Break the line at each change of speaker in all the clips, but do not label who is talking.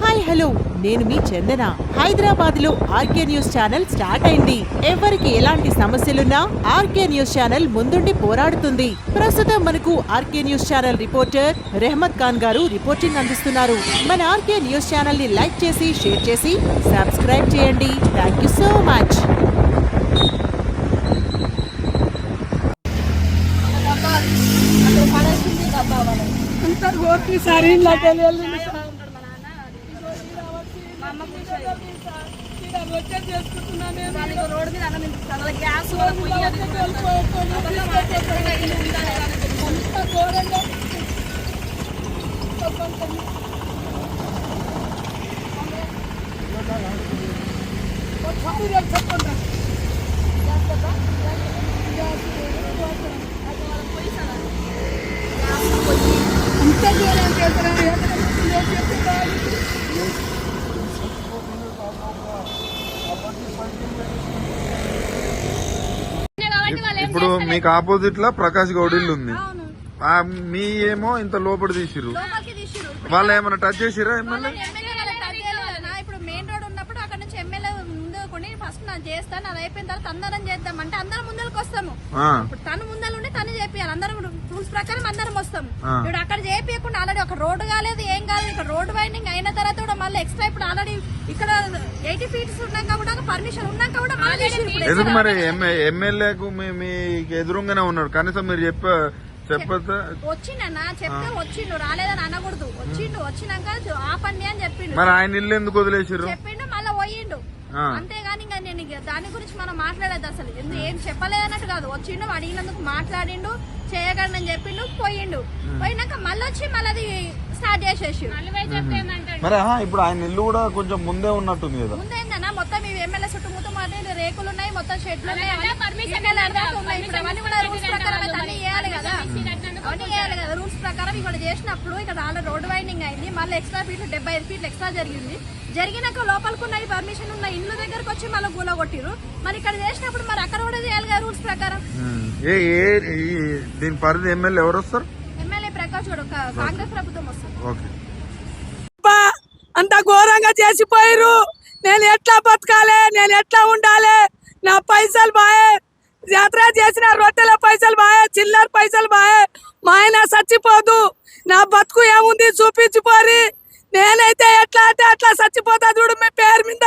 Hi hello, నేను మీ చందన. హైదరాబాద్ లో RK news channel start అయింది. ఎవరికి ఎలాంటి సమస్యలున్నా ఆర్కే న్యూస్ ఛానల్ ముందుండి పోరాడుతుంది. ప్రస్తుతం మనకు RK news channel reporter Rehmat Khan గారు రిపోర్టింగ్ అందిస్తున్నారు. మన ఆర్కే న్యూస్ ఛానల్ ని లైక్ చేసి, షేర్ చేసి, సబ్స్క్రైబ్ చేయండి. Thank you so much.
ఇప్పుడు మీకు ఆపోజిట్ లా ప్రకాష్ గౌడ్ ఇల్లు ఉంది. మీ ఏమో ఇంత లోపలి తీసిరు. వాళ్ళు ఏమైనా టచ్ చేసిరా? ఎమ్మెల్యే
ఇప్పుడు మెయిన్ రోడ్ ఉన్నప్పుడు అక్కడ నుంచి ఎమ్మెల్యే ముందు కొని ఫస్ట్ నేను చేస్తాను, అది అయిపోయిన తర్వాత అందరం చేద్దాం అంటే అందరం ముందరకు వస్తాము. తను ముందర ఉండి తను చేపియాలి, అందరం రూల్స్ ప్రకారం అందరం వస్తాము. ఇప్పుడు అక్కడ చేపించకుండా ఆల్రెడీ ఒక రోడ్డు కాలేదు, ఏం కాలేదు. ఇక్కడ రోడ్ వైండింగ్ అయిన తర్వాత కూడా మళ్ళీ ఎక్స్ట్రా ఇప్పుడు ఆల్రెడీ ఇక్కడ 80 ఫీట్స్ ఉన్నాక కూడా పర్మిషన్ ఉన్నాక కూడా
ఎందుకు మరి ఎమ్మెల్యేకు మీకు ఎదురుగానే ఉన్నాడు, కనీసం మీరు చెప్పొద్దా?
వచ్చిండన్నా చెప్తే వచ్చిండు, రాలేదని అనకూడదు. వచ్చినాక ఆపండి అని చెప్పిండు.
మరి ఆయన ఇల్లు ఎందుకు వదిలేసారు?
చెప్పిండు మళ్ళీ పోయిండు. అంతేగాని ఇంకా నేను దాని గురించి మనం మాట్లాడేది అసలు ఏం చెప్పలేదన్నట్టు కాదు. వచ్చిండు, అడిగినందుకు మాట్లాడిండు, చేయగలనని చెప్పిండు, పోయిండు. పోయినాక మళ్ళీ వచ్చి మళ్ళీ స్టార్ట్ చేసేసి
మరి ఇప్పుడు ఆయన ఇల్లు కూడా కొంచెం ముందే ఉన్నట్టుంది కదా.
ముందేందన్నా మొత్తం ఈ ఎమ్మెల్యే చుట్టుముట్టు మాట రేకులు ఉన్నాయి, మొత్తం షెడ్లు ఉన్నాయి. అవన్నీ కూడా రూల్స్ ప్రకారం అన్ని చేయాలి కదా, అవన్నీ చేయాలి కదా. రూల్స్ ప్రకారం ఇక్కడ చేసినప్పుడు ఇక్కడ ఆల్రెడీ రోడ్ వైండింగ్ అయింది, మళ్ళీ ఎక్స్ట్రా ఫీట్లు 75 ఫీట్లు ఎక్స్ట్రా జరిగింది. జరిగినాక లోపలికి ఉన్నాయి పర్మిషన్ ఉన్న ఇల్లు దగ్గరకు వచ్చి మళ్ళీ గూల కొట్టిరు. మరి ఇక్కడ చేసినప్పుడు మరి అక్కడ కూడా చేయాలి కదా రూల్స్ ప్రకారం.
దీని పరిధి ఎమ్మెల్యే ఎవరు వస్తారు?
ఎమ్మెల్యే ప్రకాష్ గౌడ్, కాంగ్రెస్ ప్రభుత్వం వస్తుంది.
అంత ఘోరంగా చేసిపోయారు. నేను ఎట్లా బతకాలి, నేను ఎట్లా ఉండాలి? నా పైసలు బాయే, యాత్ర చేసిన రొట్టెల పైసలు బాయే, చిల్లర పైసలు బాయే. మా ఆయన చచ్చిపోదు, నా బతుకు ఏముంది చూపించిపోరి. నేనైతే ఎట్లా అంటే అట్లా చచ్చిపోతా చూడు. మీ పేరు మీద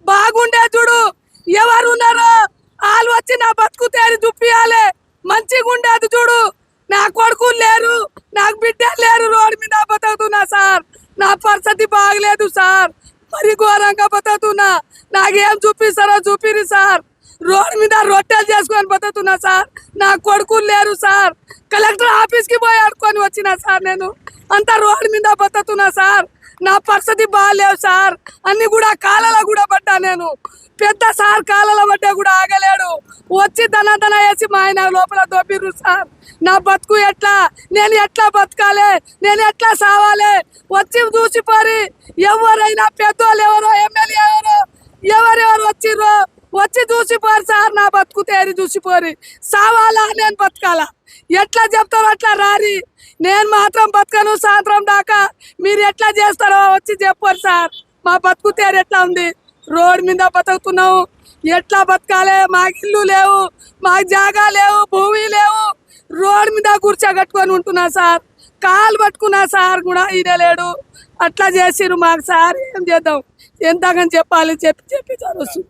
బాగుండే చూడు. ఎవరు ఉన్నారో వాళ్ళు వచ్చి నా బతుకు తేరి చూపియాలి, మంచిగా ఉండేది చూడు. నా కొడుకులు లేరు, నాకు బిడ్డలు లేరు, రోడ్డు మీద బతుకుతున్నా సార్. నా పరిస్థితి బాగలేదు సార్, మరి ఘోరంగా బతుకుతున్నా. నాకేం చూపిస్తారో చూపిరి సార్. రోడ్డు మీద రొట్టెలు చేసుకొని బతుకుతున్నా సార్. నా కొడుకులు లేరు సార్. కలెక్టర్ ఆఫీస్ కి పోయి ఆడుకొని వచ్చినా సార్. నేను అంతా రోడ్డు మీద బతుకుతున్నా సార్. నా పరిస్థితి బాగాలేవు సార్. అన్ని కూడా కాలలో కూడా పడ్డా. నేను పెద్ద సార్ కాలలో పడ్డా కూడా ఆగలేడు. వచ్చి దన వేసి మా ఆయన లోపల దోపిర్రు సార్. నా బతుకు ఎట్లా, నేను ఎట్లా బతకాలి, నేను ఎట్లా సావాలి? వచ్చి చూసిపోరి. ఎవరైనా పెద్దోళ్ళు ఎవరో, ఎమ్మెల్యే ఎవరెవరు వచ్చిర్రో వచ్చి చూసిపోరు సార్. నా బతుకు తేరి చూసిపోరి. సావాలా నేను బతకాలా? ఎట్లా చెప్తారో అట్లా రారి. నేను మాత్రం బతకను సాయంత్రం దాకా. మీరు ఎట్లా చేస్తారో వచ్చి చెప్పారు సార్. మా బతుకు తేరు ఎట్లా ఉంది? రోడ్ మీద బతుకుతున్నావు, ఎట్లా బతకాలి? మాకు ఇల్లు లేవు, మాకు జాగా లేవు, భూమి లేవు. రోడ్ మీద కూర్చోగట్టుకొని ఉంటున్నా సార్. కాలు పట్టుకున్నా సార్ కూడా ఇదే లేడు. అట్లా చేసిరు మాకు సార్. ఏం చేద్దాం? ఎంతగాని చెప్పాలి? చెప్పి సార్ వస్తుంది.